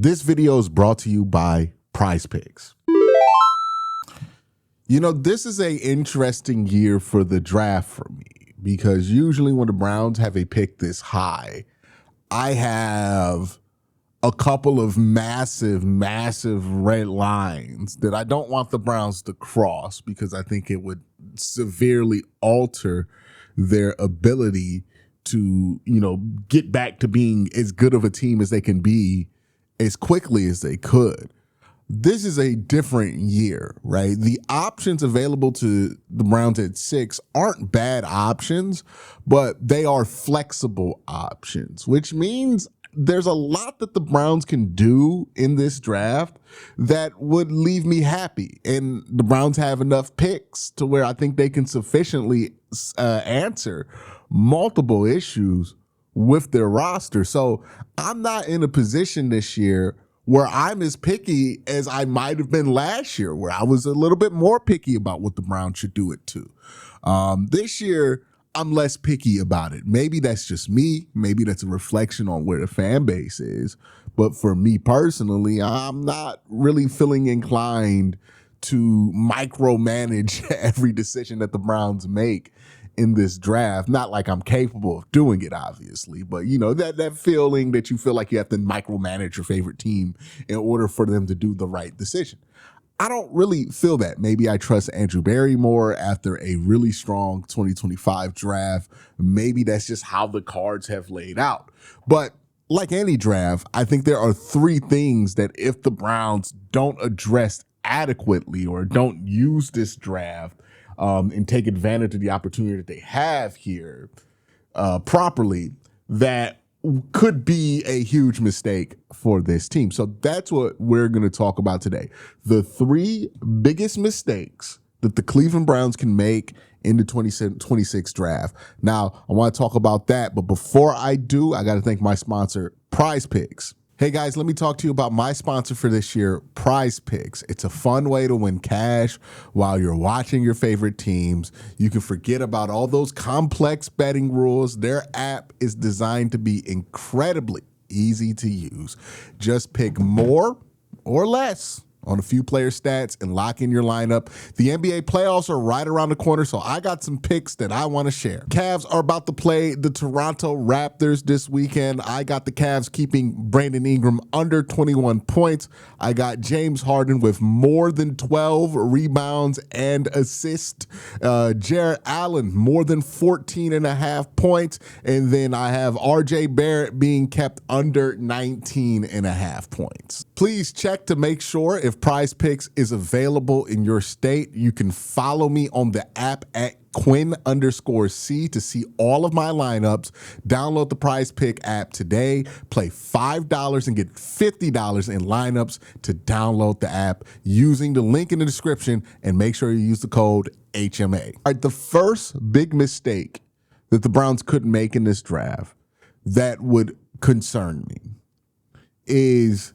This video is brought to you by PrizePicks. You know, this is an interesting year for the draft for me because usually when the Browns have a pick this high, I have a couple of massive red lines that I don't want the Browns to cross because I think it would severely alter their ability to, get back to being as good of a team as they can be as quickly as they could. This is a different year, right? The options available to the Browns at 6 aren't bad options, but they are flexible options, which means there's a lot that the Browns can do in this draft that would leave me happy. And the Browns have enough picks to where I think they can sufficiently answer multiple issues with their roster. So I'm not in a position this year where I'm as picky as I might have been last year, where I was a little bit more picky about what the Browns should do it to. This year, I'm less picky about it. Maybe that's just me. Maybe that's a reflection on where the fan base is. But for me personally, I'm not really feeling inclined to micromanage every decision that the Browns make in this draft. Not like I'm capable of doing it, obviously, but that feeling that you feel like you have to micromanage your favorite team in order for them to do the right decision. I don't really feel that. Maybe I trust Andrew Berry more after a really strong 2025 draft. Maybe that's just how the cards have laid out. But like any draft, I think there are 3 things that if the Browns don't address adequately or don't use this draft and take advantage of the opportunity that they have here properly, that could be a huge mistake for this team. So that's what we're going to talk about today. The 3 biggest mistakes that the Cleveland Browns can make in the 2026 draft. Now, I want to talk about that, but before I do, I got to thank my sponsor, PrizePicks. Hey guys, let me talk to you about my sponsor for this year, PrizePicks. It's a fun way to win cash while you're watching your favorite teams. You can forget about all those complex betting rules. Their app is designed to be incredibly easy to use. Just pick more or less on a few player stats and lock in your lineup. The NBA playoffs are right around the corner, so I got some picks that I want to share. Cavs are about to play the Toronto Raptors this weekend. I got the Cavs keeping Brandon Ingram under 21 points. I got James Harden with more than 12 rebounds and assists. Jarrett Allen, more than 14.5 points. And then I have RJ Barrett being kept under 19.5 points. Please check to make sure if PrizePicks is available in your state. You can follow me on the app at Quinn_C to see all of my lineups. Download the PrizePick app today. Play $5 and get $50 in lineups to download the app using the link in the description, and make sure you use the code HMA. All right, the first big mistake that the Browns could make in this draft that would concern me is,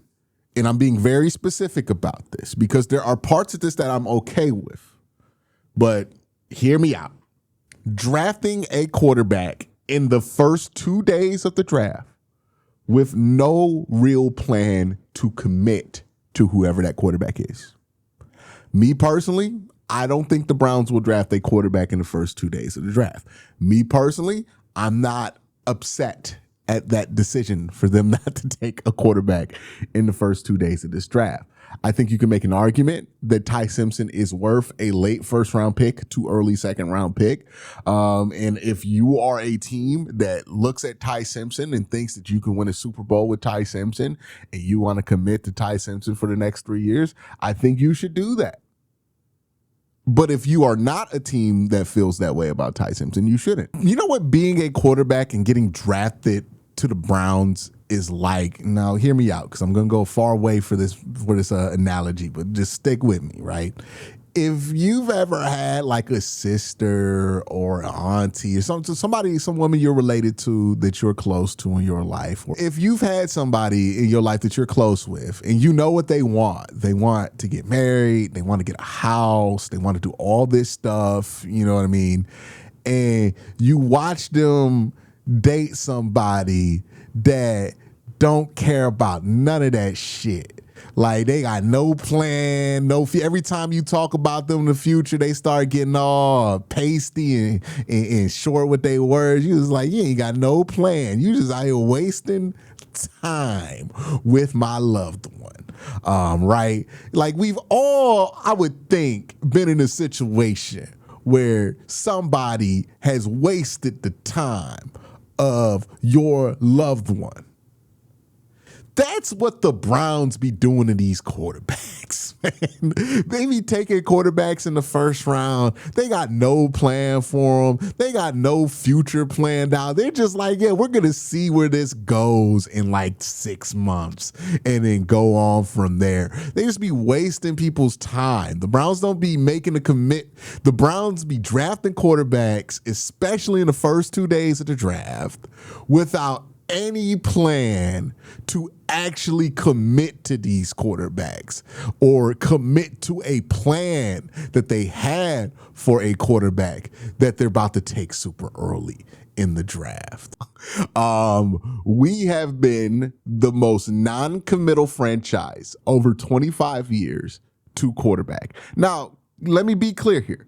and I'm being very specific about this because there are parts of this that I'm okay with, but hear me out. Drafting a quarterback in the first 2 days of the draft with no real plan to commit to whoever that quarterback is. Me personally, I don't think the Browns will draft a quarterback in the first 2 days of the draft. Me personally, I'm not upset at that decision for them not to take a quarterback in the first 2 days of this draft. I think you can make an argument that Ty Simpson is worth a late first-round pick to early second-round pick. And if you are a team that looks at Ty Simpson and thinks that you can win a Super Bowl with Ty Simpson and you want to commit to Ty Simpson for the next 3 years, I think you should do that. But if you are not a team that feels that way about Ty Simpson, you shouldn't. You know what being a quarterback and getting drafted to the Browns is like? Now, hear me out, because I'm going to go far away for this analogy, but just stick with me, right? If you've ever had like a sister or an auntie or some woman you're related to that you're close to in your life, or if you've had somebody in your life that you're close with and you know what they want to get married, they want to get a house, they want to do all this stuff, you know what I mean? And you watch them date somebody that don't care about none of that shit. Like, they got no plan, every time you talk about them in the future, they start getting all pasty and short with their words. You was like, you ain't got no plan. You just out here wasting time with my loved one. Right? Like, we've all, I would think, been in a situation where somebody has wasted the time of your loved one. That's what the Browns be doing to these quarterbacks, man. They be taking quarterbacks in the first round. They got no plan for them. They got no future planned out. They're just like, yeah, we're going to see where this goes in like 6 months and then go on from there. They just be wasting people's time. The Browns don't be making a commit. The Browns be drafting quarterbacks, especially in the first 2 days of the draft, without any plan to actually commit to these quarterbacks or commit to a plan that they had for a quarterback that they're about to take super early in the draft. We have been the most non-committal franchise over 25 years to quarterback. Now, let me be clear here.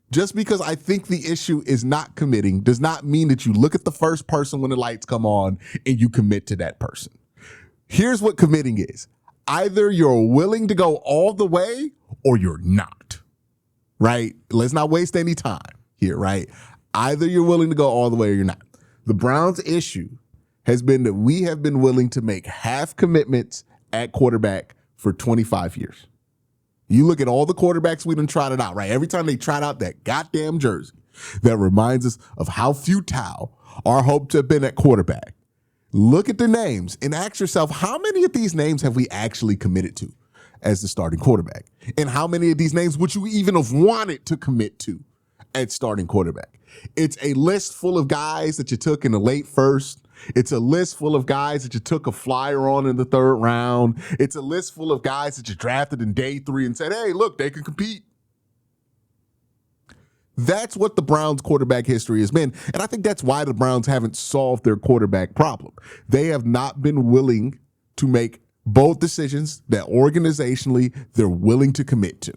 Just because I think the issue is not committing does not mean that you look at the first person when the lights come on and you commit to that person. Here's what committing is. Either you're willing to go all the way or you're not, right? Let's not waste any time here, right? Either you're willing to go all the way or you're not. The Browns' issue has been that we have been willing to make half commitments at quarterback for 25 years. You look at all the quarterbacks we done tried it out, right? Every time they tried out that goddamn jersey that reminds us of how futile our hopes have been at quarterback. Look at the names and ask yourself, how many of these names have we actually committed to as the starting quarterback? And how many of these names would you even have wanted to commit to at starting quarterback? It's a list full of guys that you took in the late first. It's a list full of guys that you took a flyer on in the third round. It's a list full of guys that you drafted in day 3 and said, hey, look, they can compete. That's what the Browns' quarterback history has been. And I think that's why the Browns haven't solved their quarterback problem. They have not been willing to make both decisions that organizationally they're willing to commit to.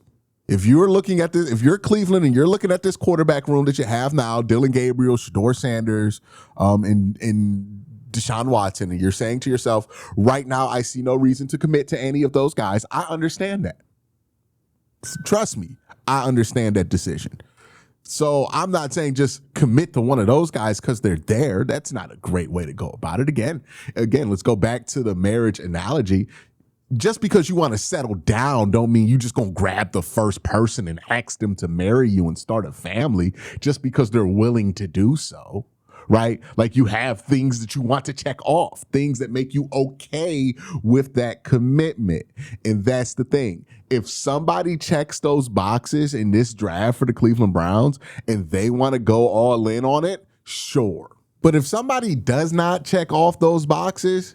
If you're looking at this, if you're Cleveland and you're looking at this quarterback room that you have now, Dylan Gabriel, Shedeur Sanders, and Deshaun Watson, and you're saying to yourself, right now, I see no reason to commit to any of those guys. I understand that. Trust me, I understand that decision. So I'm not saying just commit to one of those guys because they're there. That's not a great way to go about it. Again, let's go back to the marriage analogy. Just because you want to settle down don't mean you just gonna grab the first person and ask them to marry you and start a family just because they're willing to do so, right? Like, you have things that you want to check off, things that make you okay with that commitment. And that's the thing. If somebody checks those boxes in this draft for the Cleveland Browns and they want to go all in on it, sure. But if somebody does not check off those boxes,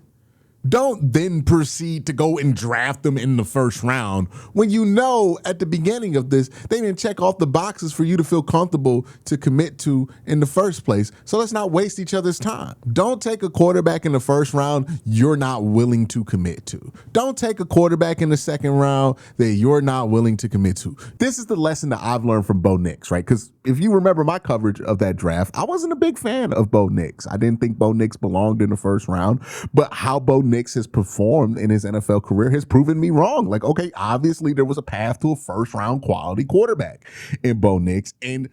don't then proceed to go and draft them in the first round when you know at the beginning of this, they didn't check off the boxes for you to feel comfortable to commit to in the first place. So let's not waste each other's time. Don't take a quarterback in the first round you're not willing to commit to. Don't take a quarterback in the second round that you're not willing to commit to. This is the lesson that I've learned from Bo Nix, right? Because if you remember my coverage of that draft, I wasn't a big fan of Bo Nix. I didn't think Bo Nix belonged in the first round, but how Bo Nix has performed in his NFL career has proven me wrong. Like, okay, obviously there was a path to a first round quality quarterback in Bo Nix. And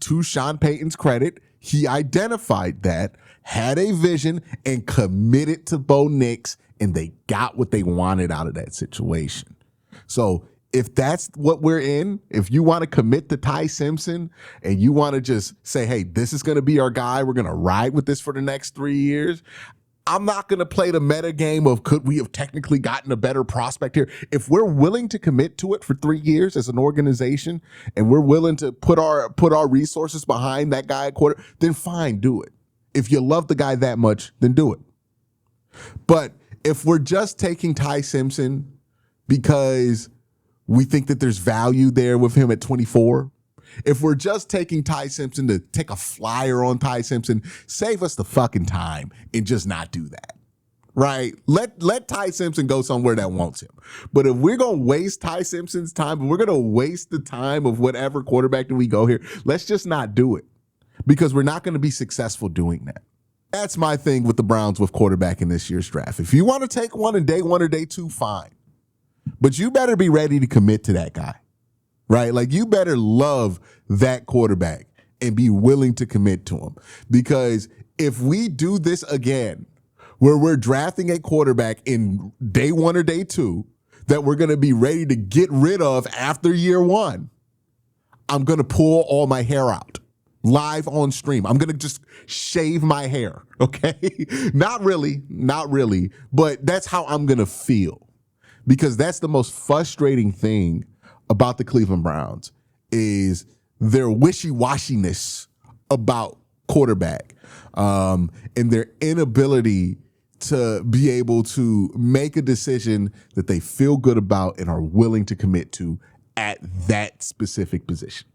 to Sean Payton's credit, he identified that, had a vision, and committed to Bo Nix, and they got what they wanted out of that situation. So if that's what we're in, if you want to commit to Ty Simpson and you want to just say, hey, this is going to be our guy, we're going to ride with this for the next 3 years, I'm not going to play the meta game of could we have technically gotten a better prospect here. If we're willing to commit to it for 3 years as an organization and we're willing to put our resources behind that guy at quarter, then fine, do it. If you love the guy that much, then do it. But if we're just taking Ty Simpson because we think that there's value there with him at 24, if we're just taking Ty Simpson to take a flyer on Ty Simpson, save us the fucking time and just not do that. right? Let Ty Simpson go somewhere that wants him. But if we're going to waste Ty Simpson's time, if we're going to waste the time of whatever quarterback do we go here, let's just not do it because we're not going to be successful doing that. That's my thing with the Browns with quarterback in this year's draft. If you want to take one in day one or day two, fine. But you better be ready to commit to that guy, right? Like you better love that quarterback and be willing to commit to him. Because if we do this again, where we're drafting a quarterback in day one or day two that we're going to be ready to get rid of after year one, I'm going to pull all my hair out live on stream. I'm going to just shave my hair, okay? Not really, but that's how I'm going to feel. Because that's the most frustrating thing about the Cleveland Browns is their wishy-washiness about quarterback and their inability to be able to make a decision that they feel good about and are willing to commit to at that specific position.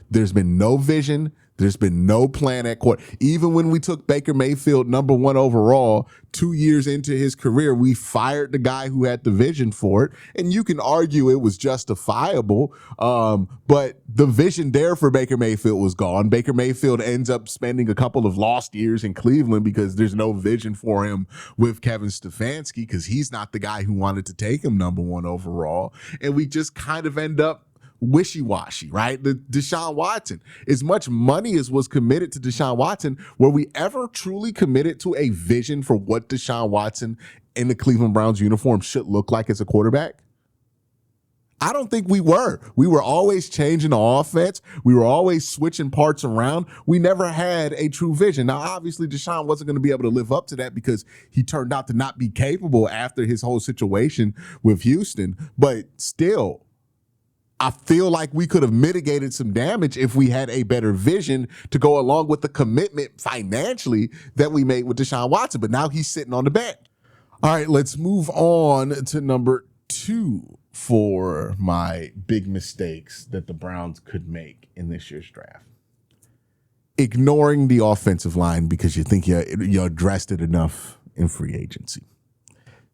There's been no vision. There's been no plan at court. Even when we took Baker Mayfield number 1 overall 2 years into his career, we fired the guy who had the vision for it. And you can argue it was justifiable, but the vision there for Baker Mayfield was gone. Baker Mayfield ends up spending a couple of lost years in Cleveland because there's no vision for him with Kevin Stefanski because he's not the guy who wanted to take him number 1 overall. And we just kind of end up wishy-washy, right? The Deshaun Watson, as much money as was committed to Deshaun Watson, were we ever truly committed to a vision for what Deshaun Watson in the Cleveland Browns uniform should look like as a quarterback? I don't think we were. We were always changing the offense. We were always switching parts around. We never had a true vision. Now, obviously, Deshaun wasn't going to be able to live up to that because he turned out to not be capable after his whole situation with Houston, but still, I feel like we could have mitigated some damage if we had a better vision to go along with the commitment financially that we made with Deshaun Watson. But now he's sitting on the bench. All right, let's move on to number 2 for my big mistakes that the Browns could make in this year's draft. Ignoring the offensive line because you think you addressed it enough in free agency.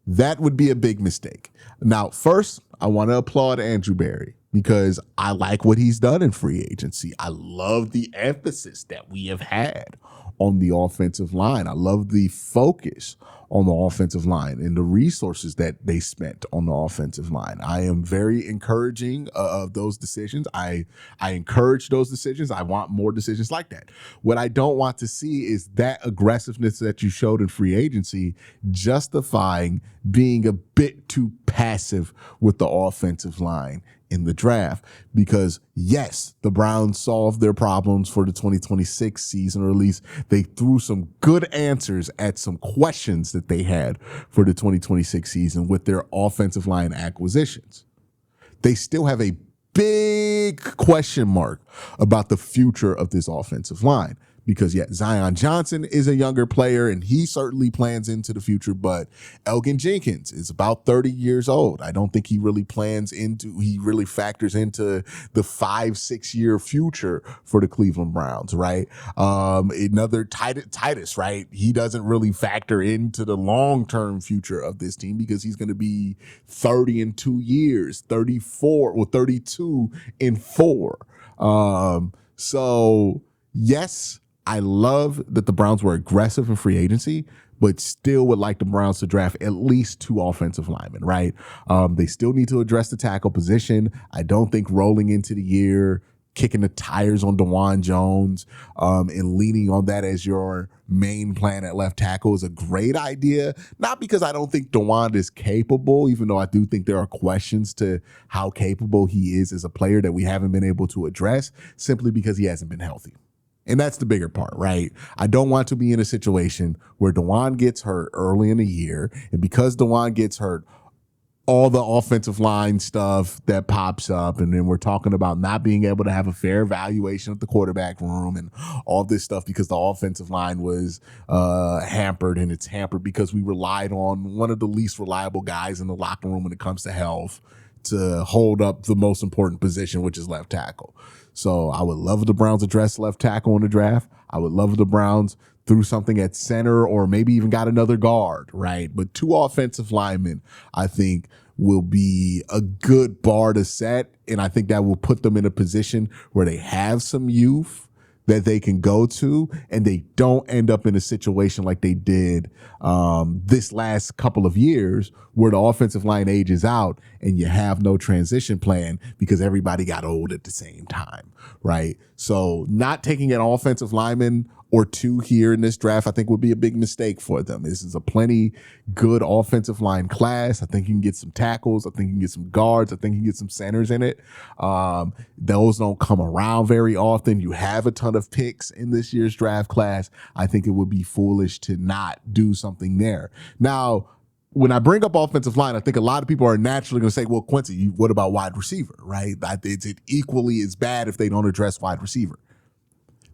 That would be a big mistake. Now, first, I want to applaud Andrew Berry because I like what he's done in free agency. I love the emphasis that we have had on the offensive line. I love the focus on the offensive line and the resources that they spent on the offensive line. I am very encouraging of those decisions. I encourage those decisions. I want more decisions like that. What I don't want to see is that aggressiveness that you showed in free agency justifying being a bit too passive with the offensive line in the draft, because yes, the Browns solved their problems for the 2026 season, or at least they threw some good answers at some questions that they had for the 2026 season with their offensive line acquisitions. They still have a big question mark about the future of this offensive line. Because, yeah, Zion Johnson is a younger player, and he certainly plans into the future. But Elgin Jenkins is about 30 years old. I don't think he really factors into the 5-6 year future for the Cleveland Browns, right? Another Titus, right? He doesn't really factor into the long-term future of this team because he's going to be 30 in 2 years, 32 in 4. So, yes, I love that the Browns were aggressive in free agency, but still would like the Browns to draft at least 2 offensive linemen, right? They still need to address the tackle position. I don't think rolling into the year, kicking the tires on DeJuan Jones and leaning on that as your main plan at left tackle is a great idea. Not because I don't think DeJuan is capable, even though I do think there are questions to how capable he is as a player that we haven't been able to address, simply because he hasn't been healthy. And that's the bigger part, right? I don't want to be in a situation where DeJuan gets hurt early in the year. And because DeJuan gets hurt, all the offensive line stuff that pops up. And then we're talking about not being able to have a fair evaluation of the quarterback room and all this stuff because the offensive line was hampered. And it's hampered because we relied on one of the least reliable guys in the locker room when it comes to health to hold up the most important position, which is left tackle. So I would love the Browns address left tackle in the draft. I would love the Browns threw something at center or maybe even got another guard, right? But 2 offensive linemen, I think, will be a good bar to set. And I think that will put them in a position where they have some youth that they can go to, and they don't end up in a situation like they did this last couple of years where the offensive line ages out and you have no transition plan because everybody got old at the same time, right? So not taking an offensive lineman or 2 here in this draft, I think would be a big mistake for them. This is a plenty good offensive line class. I think you can get some tackles. I think you can get some guards. I think you can get some centers in it. Those don't come around very often. You have a ton of picks in this year's draft class. I think it would be foolish to not do something there. Now, when I bring up offensive line, I think a lot of people are naturally going to say, well, Quincy, what about wide receiver, right? It's equally as bad if they don't address wide receiver.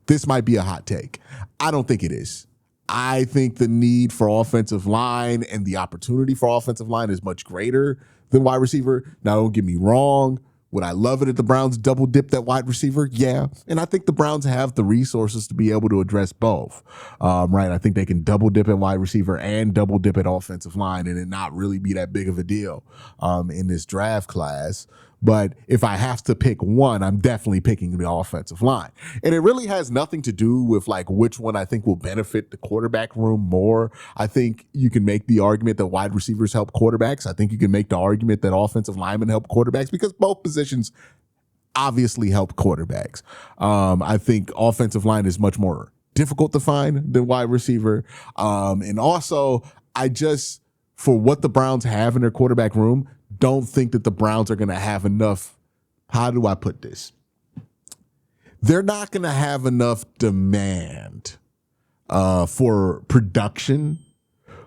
This might be a hot take. I don't think it is. I think the need for offensive line and the opportunity for offensive line is much greater than wide receiver. Now, don't get me wrong. Would I love it if the Browns double dipped at wide receiver? Yeah. And I think the Browns have the resources to be able to address both, right? I think they can double dip at wide receiver and double dip at offensive line and it not really be that big of a deal in this draft class. But if I have to pick one, I'm definitely picking the offensive line. And it really has nothing to do with like which one I think will benefit the quarterback room more. I think you can make the argument that wide receivers help quarterbacks. I think you can make the argument that offensive linemen help quarterbacks because both positions obviously help quarterbacks. I think offensive line is much more difficult to find than wide receiver. And also, for what the Browns have in their quarterback room, don't think that the Browns are going to have enough. How do I put this? They're not going to have enough demand for production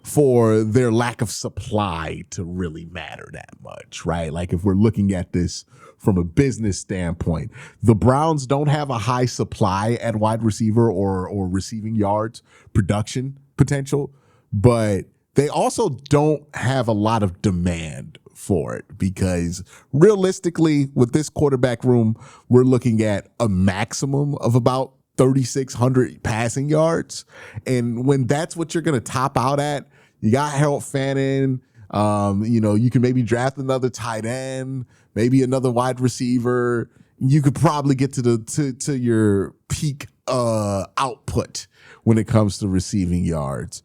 for their lack of supply to really matter that much, right? Like if we're looking at this from a business standpoint, the Browns don't have a high supply at wide receiver or receiving yards production potential, but they also don't have a lot of demand for it because realistically with this quarterback room, we're looking at a maximum of about 3,600 passing yards. And when that's what you're going to top out at, you got Harold Fannin. You can maybe draft another tight end, maybe another wide receiver. You could probably get to your peak output when it comes to receiving yards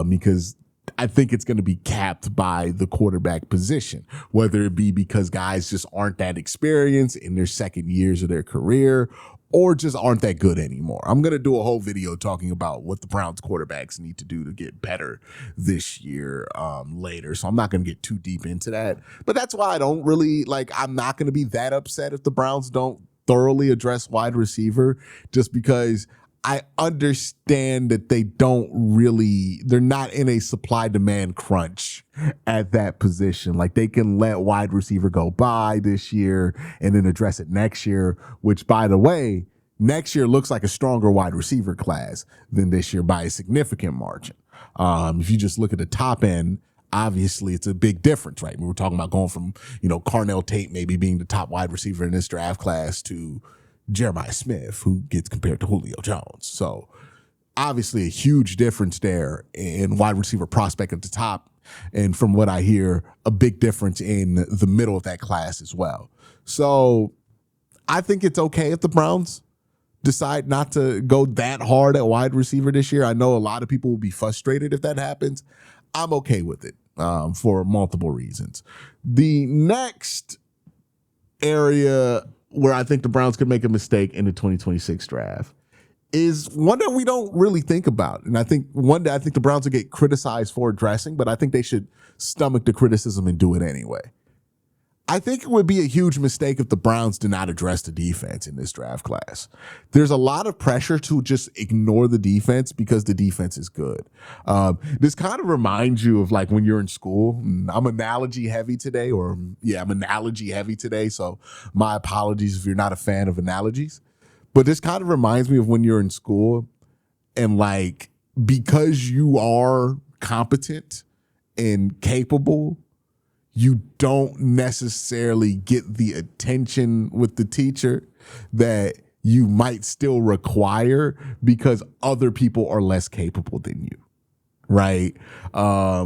because I think it's going to be capped by the quarterback position, whether it be because guys just aren't that experienced in their second years of their career or just aren't that good anymore. I'm going to do a whole video talking about what the Browns quarterbacks need to do to get better this year later. So I'm not going to get too deep into that. But that's why I'm not going to be that upset if the Browns don't thoroughly address wide receiver, just because I understand that they're not in a supply demand crunch at that position. Like they can let wide receiver go by this year and then address it next year, which by the way, next year looks like a stronger wide receiver class than this year by a significant margin. If you just look at the top end, obviously it's a big difference, right? We were talking about going from, Carnell Tate maybe being the top wide receiver in this draft class to Jeremiah Smith, who gets compared to Julio Jones. So obviously a huge difference there in wide receiver prospect at the top. And from what I hear, a big difference in the middle of that class as well. So I think it's okay if the Browns decide not to go that hard at wide receiver this year. I know a lot of people will be frustrated if that happens. I'm okay with it for multiple reasons. The next area where I think the Browns could make a mistake in the 2026 draft is one that we don't really think about. And I think one that I think the Browns will get criticized for addressing, but I think they should stomach the criticism and do it anyway. I think it would be a huge mistake if the Browns did not address the defense in this draft class. There's a lot of pressure to just ignore the defense because the defense is good. This kind of reminds you of like when you're in school. I'm analogy heavy today, so my apologies if you're not a fan of analogies. But this kind of reminds me of when you're in school and like because you are competent and capable, you don't necessarily get the attention with the teacher that you might still require because other people are less capable than you, right?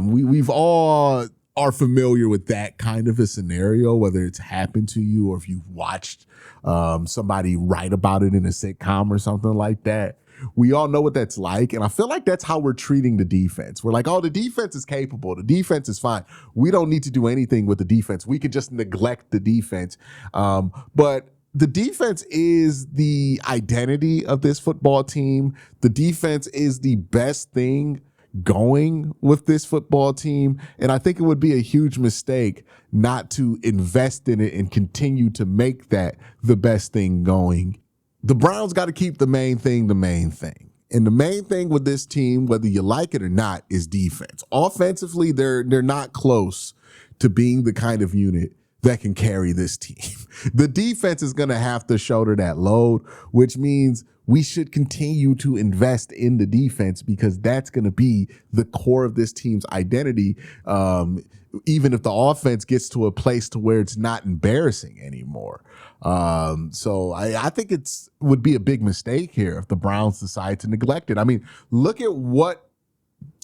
We've all are familiar with that kind of a scenario, whether it's happened to you or if you've watched somebody write about it in a sitcom or something like that. We all know what that's like. And I feel like that's how we're treating the defense. We're like, oh, the defense is capable. The defense is fine. We don't need to do anything with the defense. We can just neglect the defense. But the defense is the identity of this football team. The defense is the best thing going with this football team. And I think it would be a huge mistake not to invest in it and continue to make that the best thing going. The Browns got to keep the main thing the main thing. And the main thing with this team, whether you like it or not, is defense. Offensively, they're not close to being the kind of unit that can carry this team. The defense is going to have to shoulder that load, which means we should continue to invest in the defense because that's going to be the core of this team's identity. Even if the offense gets to a place to where it's not embarrassing anymore. So I think would be a big mistake here if the Browns decide to neglect it. I mean, look at what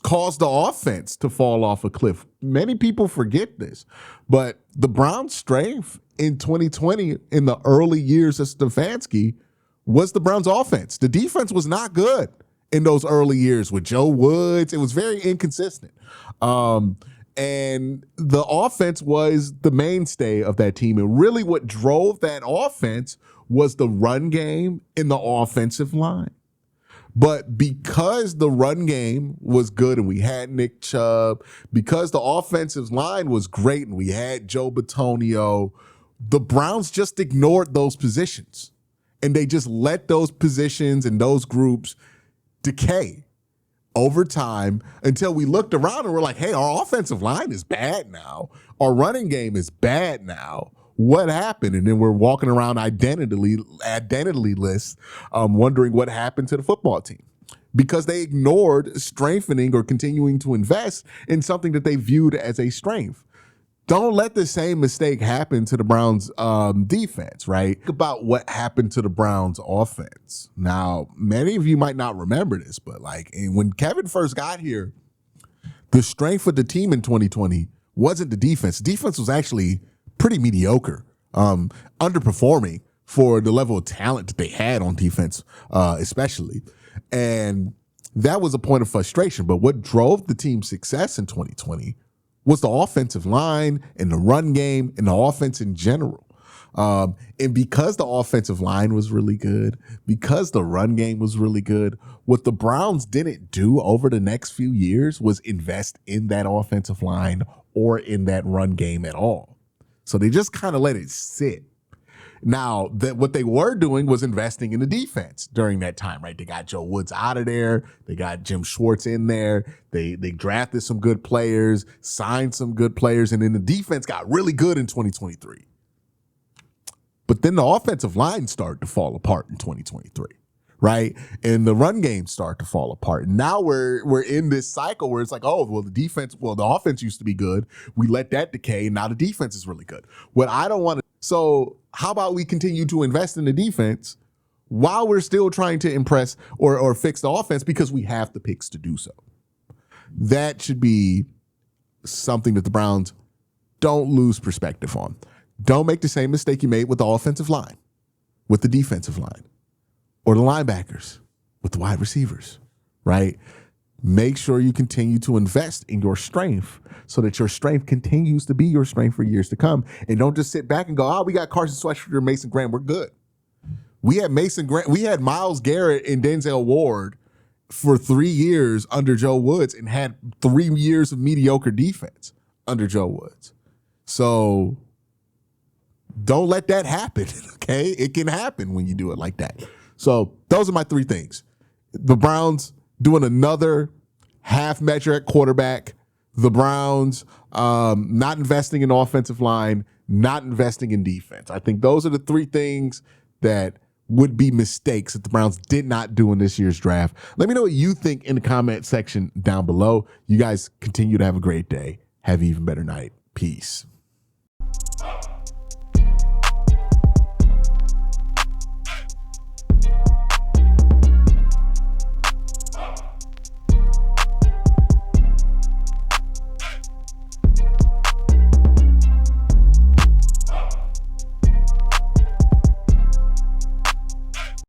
caused the offense to fall off a cliff. Many people forget this, but the Browns' strength in 2020 in the early years of Stefanski was the Browns' offense. The defense was not good in those early years with Joe Woods. It was very inconsistent. And the offense was the mainstay of that team. And really what drove that offense was the run game and the offensive line. But because the run game was good and we had Nick Chubb, because the offensive line was great and we had Joe Bitonio, the Browns just ignored those positions. And they just let those positions and those groups decay over time until we looked around and we're like, hey, our offensive line is bad now. Our running game is bad now. What happened? And then we're walking around identityless, wondering what happened to the football team because they ignored strengthening or continuing to invest in something that they viewed as a strength. Don't let the same mistake happen to the Browns defense, right? Think about what happened to the Browns offense. Now, many of you might not remember this, but when Kevin first got here, the strength of the team in 2020 wasn't the defense. The defense was actually pretty mediocre, underperforming for the level of talent that they had on defense, especially. And that was a point of frustration. But what drove the team's success in 2020 was the offensive line and the run game and the offense in general. And because the offensive line was really good, because the run game was really good, what the Browns didn't do over the next few years was invest in that offensive line or in that run game at all. So they just kind of let it sit. Now, what they were doing was investing in the defense during that time, right? They got Joe Woods out of there. They got Jim Schwartz in there. They drafted some good players, signed some good players, and then the defense got really good in 2023. But then the offensive line started to fall apart in 2023, right? And the run game started to fall apart. And now we're in this cycle where it's like, oh, well, the offense used to be good. We let that decay, and now the defense is really good. What I don't want to. So how about we continue to invest in the defense while we're still trying to impress or fix the offense because we have the picks to do so? That should be something that the Browns don't lose perspective on. Don't make the same mistake you made with the offensive line, with the defensive line, or the linebackers, with the wide receivers, right? Make sure you continue to invest in your strength so that your strength continues to be your strength for years to come. And don't just sit back and go, oh, we got Carson Sweatshirter and Mason Graham. We're good. We had Myles Garrett and Denzel Ward for 3 years under Joe Woods and had 3 years of mediocre defense under Joe Woods. So don't let that happen, okay? It can happen when you do it like that. So those are my 3 things. The Browns doing another half measure at quarterback. The Browns not investing in offensive line, not investing in defense. I think those are the 3 things that would be mistakes that the Browns did not do in this year's draft. Let me know what you think in the comment section down below. You guys continue to have a great day. Have an even better night. Peace.